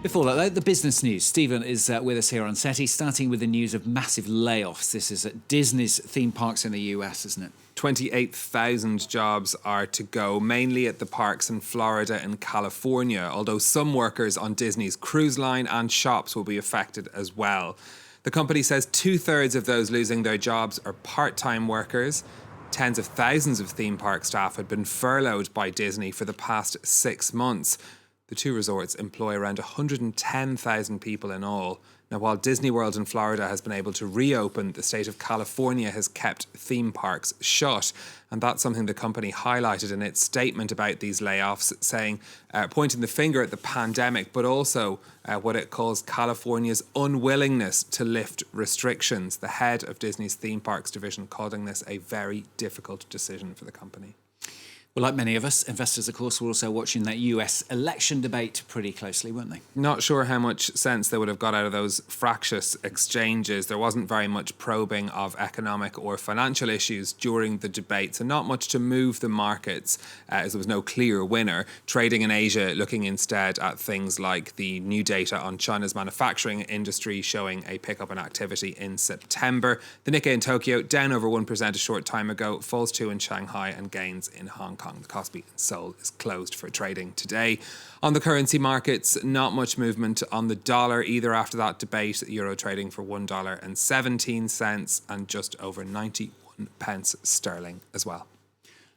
Before that, though, the business news. Stephen is with us here on SETI, starting with the news of massive layoffs. This is at Disney's theme parks in the US, isn't it? 28,000 jobs are to go, mainly at the parks in Florida and California, although some workers on Disney's cruise line and shops will be affected as well. The company says 2/3 of those losing their jobs are part-time workers. Tens of thousands of theme park staff had been furloughed by Disney for the past 6 months. The two resorts employ around 110,000 people in all. Now, while Disney World in Florida has been able to reopen, the state of California has kept theme parks shut. And that's something the company highlighted in its statement about these layoffs, saying, pointing the finger at the pandemic, but also what it calls California's unwillingness to lift restrictions. The head of Disney's theme parks division calling this a very difficult decision for the company. Well, like many of us, investors, of course, were also watching that US election debate pretty closely, weren't they? Not sure how much sense they would have got out of those fractious exchanges. There wasn't very much probing of economic or financial issues during the debates, and not much to move the markets, as there was no clear winner. Trading in Asia looking instead at things like the new data on China's manufacturing industry showing a pickup in activity in September. The Nikkei in Tokyo down over 1% a short time ago, falls 2 in Shanghai and gains in Hong Kong. The Kospi in Seoul is closed for trading today. On the currency markets, not much movement on the dollar either after that debate. Euro trading for $1.17 and just over 91 pence sterling as well.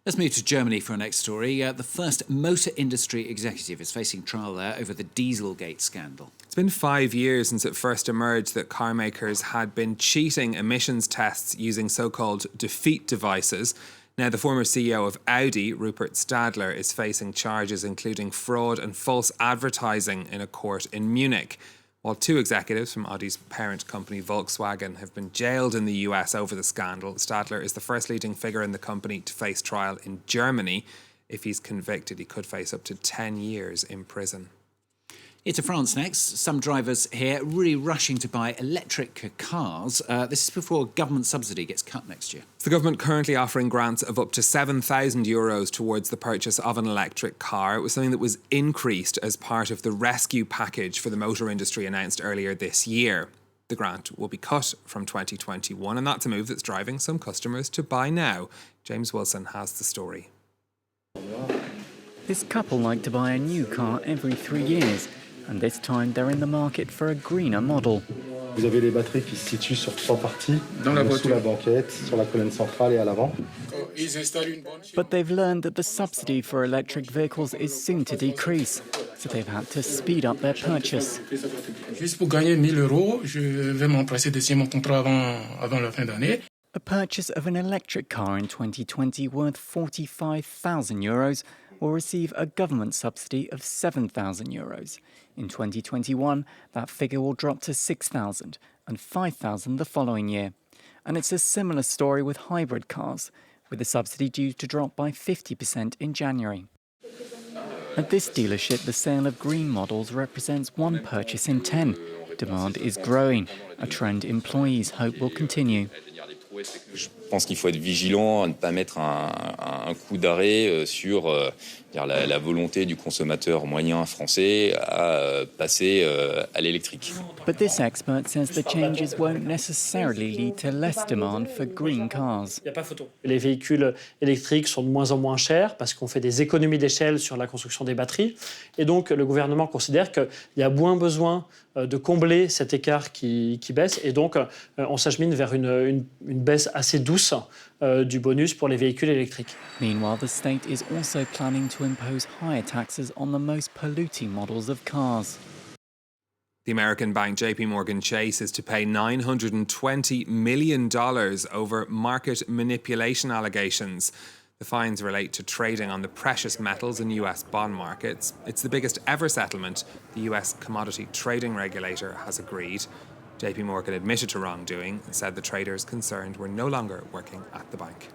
Let's move to Germany for our next story. The first motor industry executive is facing trial there over the Dieselgate scandal. It's been 5 years since it first emerged that car makers had been cheating emissions tests using so-called defeat devices. Now, the former CEO of Audi, Rupert Stadler, is facing charges including fraud and false advertising in a court in Munich. While 2 executives from Audi's parent company Volkswagen have been jailed in the US over the scandal, Stadler is the first leading figure in the company to face trial in Germany. If he's convicted, he could face up to 10 years in prison. Into France next. Some drivers here really rushing to buy electric cars. This is before government subsidy gets cut next year. The government currently offering grants of up to €7,000 towards the purchase of an electric car. It was something that was increased as part of the rescue package for the motor industry announced earlier this year. The grant will be cut from 2021, and that's a move that's driving some customers to buy now. James Wilson has the story. This couple like to buy a new car every 3 years. And this time they're in the market for a greener model. Vous avez les batteries qui se situent sur 3 parties, sous la banquette, sur la colonne centrale et à l'avant. But they've learned that the subsidy for electric vehicles is soon to decrease, so they've had to speed up their purchase. Juste pour gagner 1 000 €, je vais m'empresser de signer mon contrat avant la fin d'année. A purchase of an electric car in 2020 worth €45,000 will receive a government subsidy of €7,000. In 2021, that figure will drop to €6,000 and €5,000 the following year. And it's a similar story with hybrid cars, with the subsidy due to drop by 50% in January. At this dealership, the sale of green models represents 1 purchase in 10. Demand is growing, a trend employees hope will continue. Je pense qu'il faut être vigilant à ne pas mettre un coup d'arrêt sur la volonté du consommateur moyen français à passer à l'électrique. But this expert says the changes won't necessarily lead to less demand for green cars. Il n'y a pas photo. Les véhicules électriques sont de moins en moins chers parce qu'on fait des économies d'échelle sur la construction des batteries. Et donc, le gouvernement considère qu'il y a moins besoin de combler cet écart qui baisse. Et donc, on s'achemine vers une baisse assez douce du bonus pour les véhicules électriques. Meanwhile, the state is also planning to impose higher taxes on the most polluting models of cars. The American bank JP Morgan Chase is to pay $920 million over market manipulation allegations. The fines relate to trading on the precious metals in US bond markets. It's the biggest ever settlement the US commodity trading regulator has agreed. JP Morgan admitted to wrongdoing and said the traders concerned were no longer working at the bank.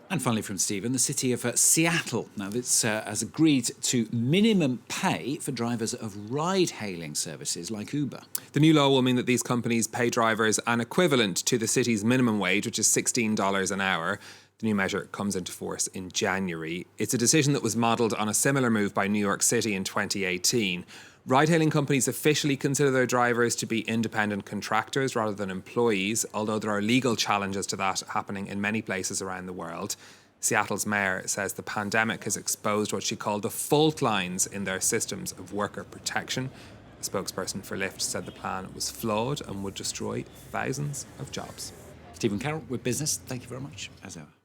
And finally from Stephen, the city of Seattle. Now, this has agreed to minimum pay for drivers of ride-hailing services like Uber. The new law will mean that these companies pay drivers an equivalent to the city's minimum wage, which is $16 an hour. The new measure comes into force in January. It's a decision that was modelled on a similar move by New York City in 2018. Ride-hailing companies officially consider their drivers to be independent contractors rather than employees, although there are legal challenges to that happening in many places around the world. Seattle's mayor says the pandemic has exposed what she called the fault lines in their systems of worker protection. A spokesperson for Lyft said the plan was flawed and would destroy thousands of jobs. Stephen Carroll with Business, thank you very much, as ever.